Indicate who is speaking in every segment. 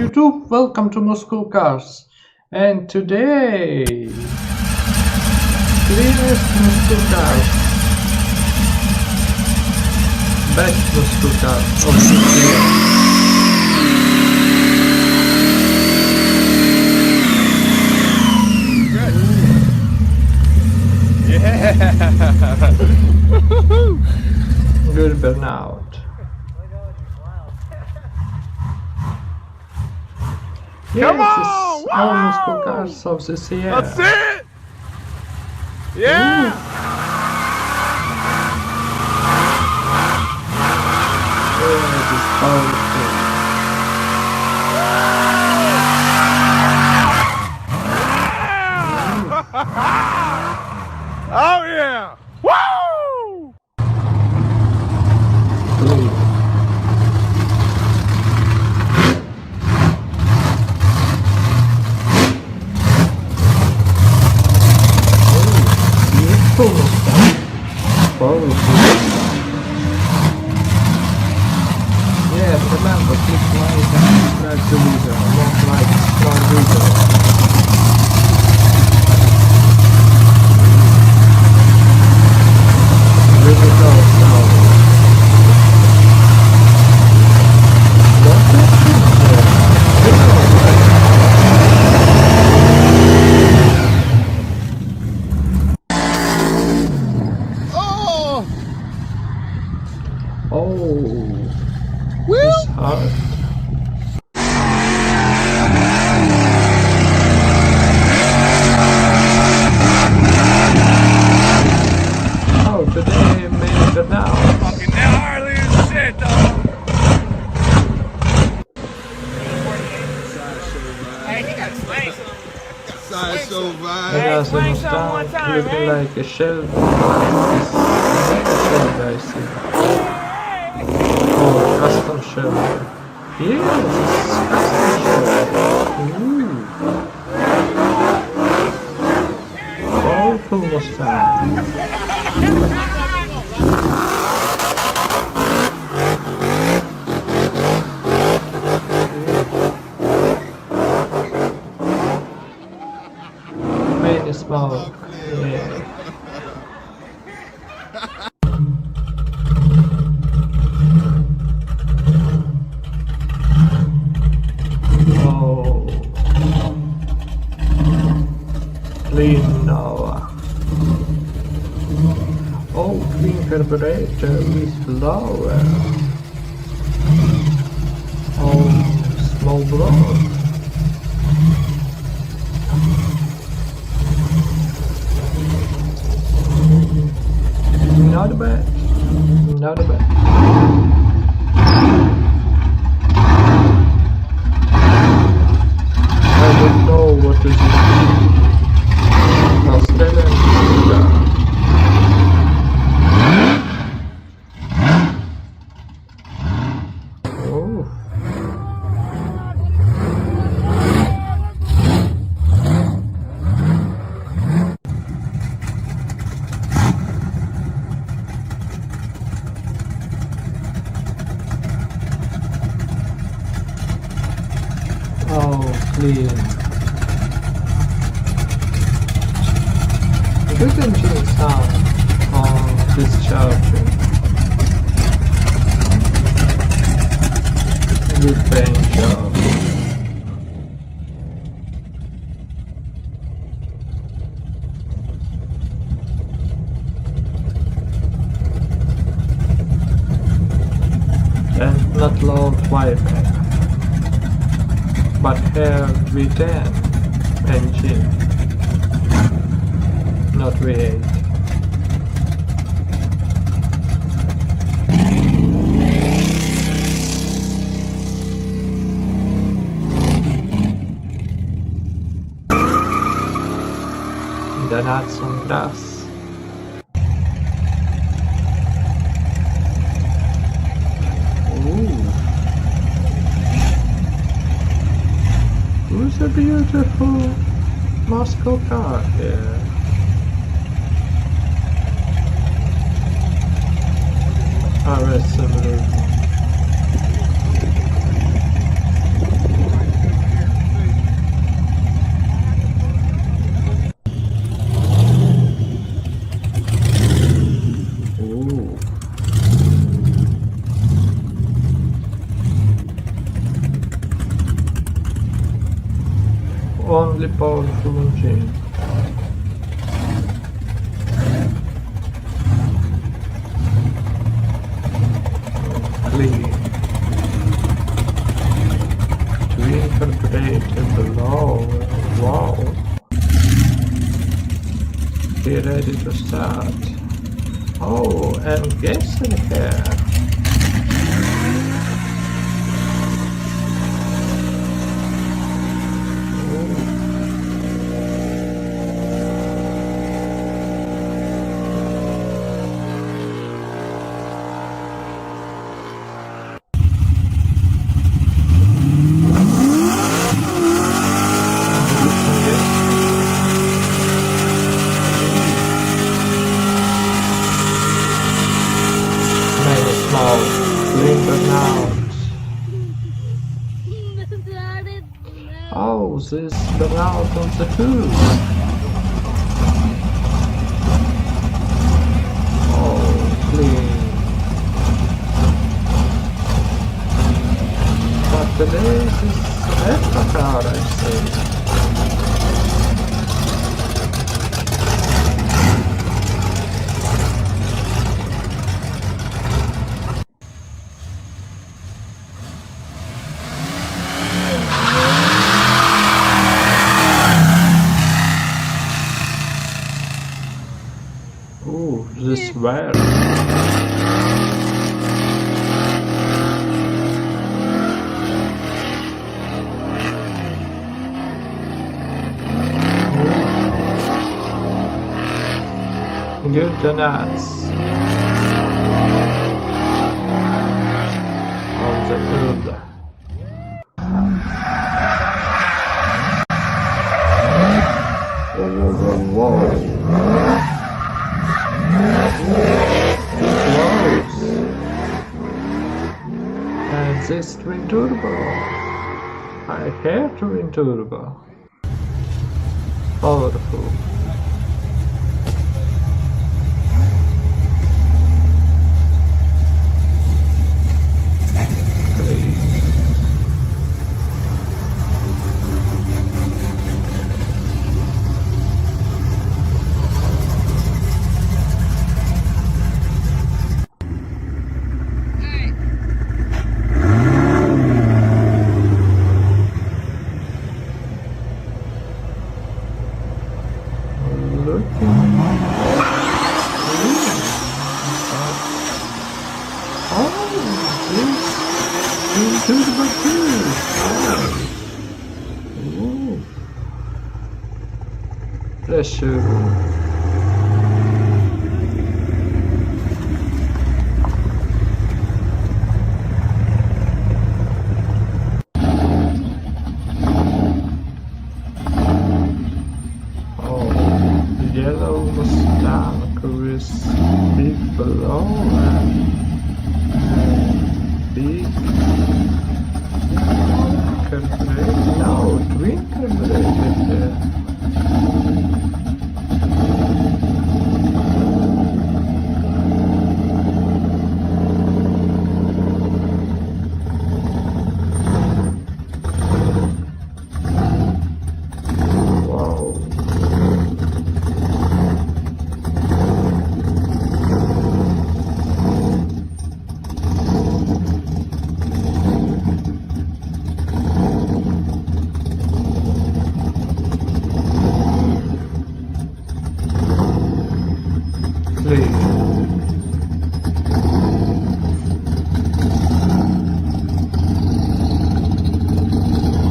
Speaker 1: YouTube, welcome to Moscow Cars. And today, cleanest Moscow Cars, best Moscow Cars of this year.
Speaker 2: Yeah.
Speaker 1: Good burnout.
Speaker 2: Come
Speaker 1: Yes,
Speaker 2: on!
Speaker 1: it's all
Speaker 2: Wow!
Speaker 1: Moscow Cars of this year.
Speaker 2: That's it! Yeah!
Speaker 1: Yeah, it's powerful.
Speaker 2: Oh yeah! Woo!
Speaker 1: Clean. Beautiful Mustang. Powerful. Yeah, remember, click like and subscribe to video. Don't like, small video. Visit us now. What is
Speaker 2: Oh!
Speaker 1: Oh,
Speaker 2: Woo!
Speaker 1: it's hard. Oh, today made it now.
Speaker 2: Fucking gnarly as shit, dog. Sideshow
Speaker 1: I
Speaker 2: vibe.
Speaker 1: got some Mustang looking like a shell. This shell guy see. Oh, custom shell. Yes, it's custom shell. Ooh. Powerful Mustang. Made smoke. Yeah. Oh. Clean Noah. Oh, clean carburetor with flower. Oh, small block. Not bad. Not bad. I don't know what is it. Australian pizza. Oh. Oh, clean. Good engine sound on this charger. Good paint job. And not low flyback, but have V10 engine, not V8. Then add some grass. Ooh. Who's a beautiful Moscow car here? RS Simulator. only powerful engine. Clean. To incorporate below. Wow. Be ready to start. Oh, and gas in here. Oh, this burnout on the hood. Oh, clean. But this is extra car, I think. Ooh, this where? Good nuts. On the hood. Whoa, whoa, whoa, whoa. Close. And this twin turbo. I have twin turbo. Powerful. Pressure. Oh, yellow Mustang with big below and big carburetor. No, twin carburetor.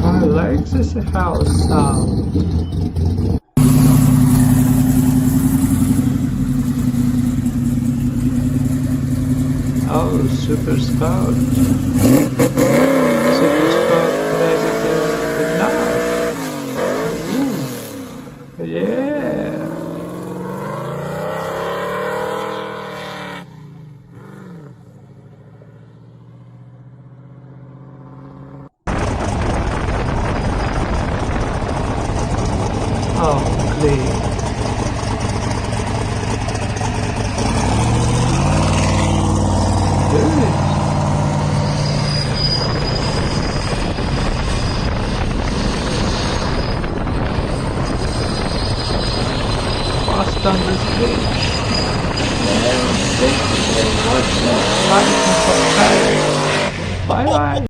Speaker 1: I like this house sound. Oh, Super Sport. Super Sport negative enough. Ooh. Yeah. Oh, clean. Good. on this page.
Speaker 3: Thank you very much.
Speaker 1: Like and subscribe. Bye bye.